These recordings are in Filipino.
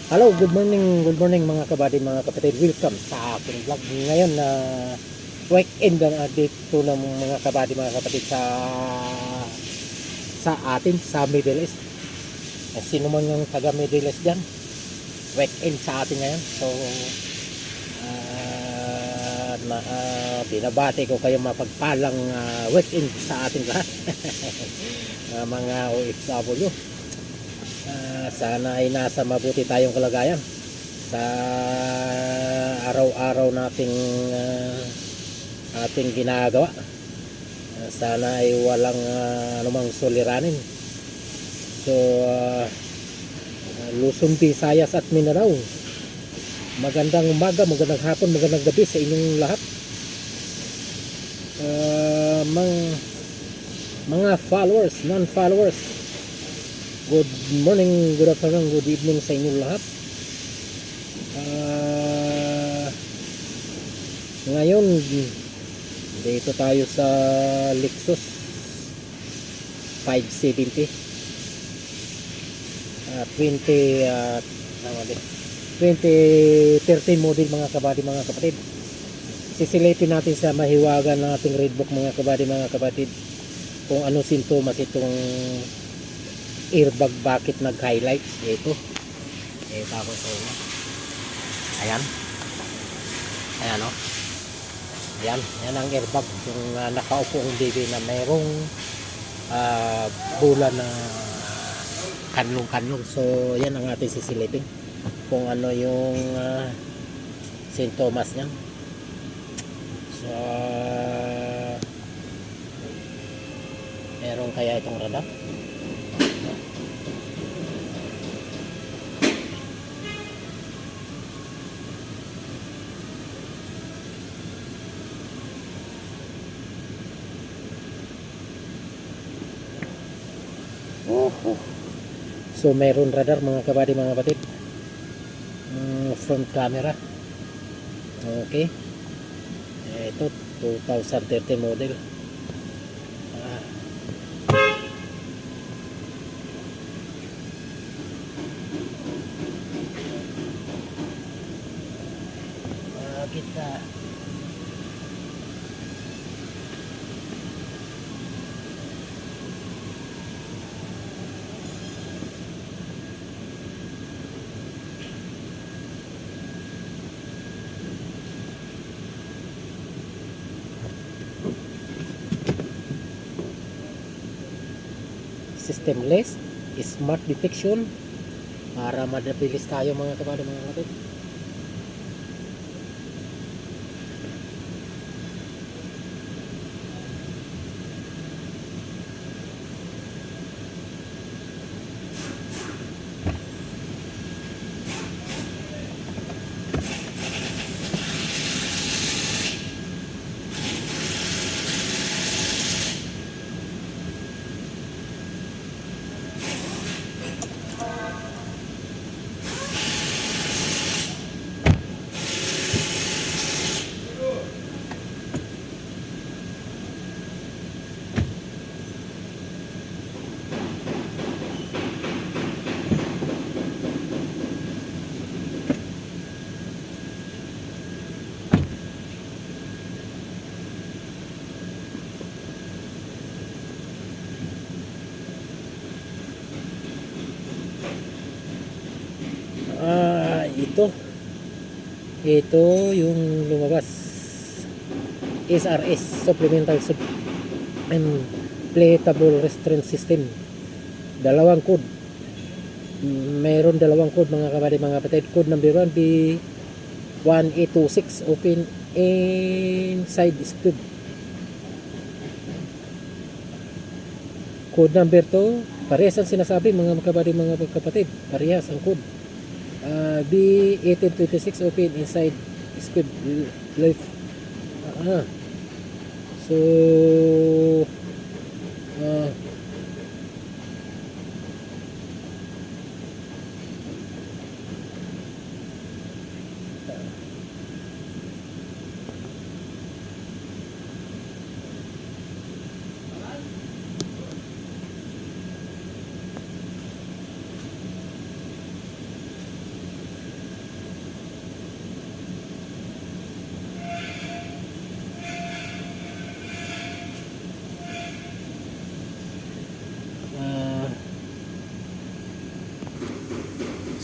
Hello, good morning mga kabady, mga kapatid. Welcome sa aking vlog ngayon na weekend ang dito ng mga kabady, mga kapatid sa atin sa Middle East. Sino man yung taga Middle East dyan, weekend sa atin ngayon. So, binabati ko kayo mapagpalang weekend sa ating lahat. Mga OFW. Sana ay nasa mabuti tayong kalagayan sa araw-araw nating ating ginagawa. Sana ay walang anumang suliranin. So Luzon, Visayas at Mindanao, magandang umaga, magandang hapon, magandang gabi sa inyong lahat. Mga followers, non-followers, good morning, good afternoon, good evening sa inyong lahat. Ngayon, dito tayo sa Lexus 570 2013 model mga kabady, mga kapatid. Sisilipin natin sa mahiwagan ng ating readbook mga kabady, mga kapatid, kung ano sintomas itong airbag, bakit nag-highlights. Ito ako sa inyo. Ayan o. Yan ang airbag, yung nakaupong baby na mayroong bola na kanlong-kanlong. So yan ang ating sisilipin kung ano yung sintomas niya. So meron kaya itong radar? So mayroon radar mga kabady, mga kapatid. Front camera. Okay. Ito 2013 model. Kita systemless smart detection para madabilis tayo mga kabady, mga kapatid. Ito yung lumabas, SRS, supplemental and inflatable restraint system. Dalawang code, mayroon dalawang code mga kabady, mga kapatid. Code number 1 B1826, open inside scoop. Code number 2, parehas ang sinasabi mga kabady, mga kapatid, parehas ang code. B1826, open inside squid life. So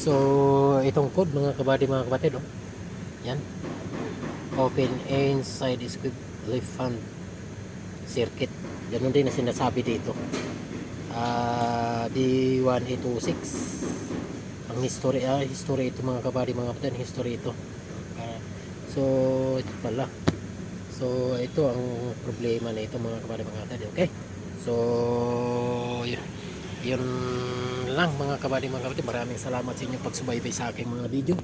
So, itong code mga kabady mga kapatid, oh. Yan. Open inside script left hand circuit. Ganun din na sinasabi dito. D1826. Ang history ito mga kabady mga kapatid, history ito. So, ito pala. So, ito ang problema na ito mga kabady mga kapatid. Okay? So, yun lang mga kabady mga kapatid. Maraming salamat sa inyong pagsubaybay sa aking mga video.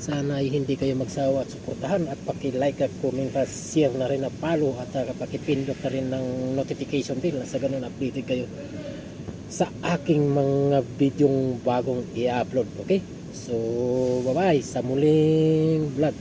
Sana ay hindi kayo magsawa at suportahan at paki-like at comment at share na rin at follow at paki-pindot na rin ng notification bell na sa ganun updated kayo sa aking mga videong bagong i-upload. Okay? So, bye-bye sa muling vlog.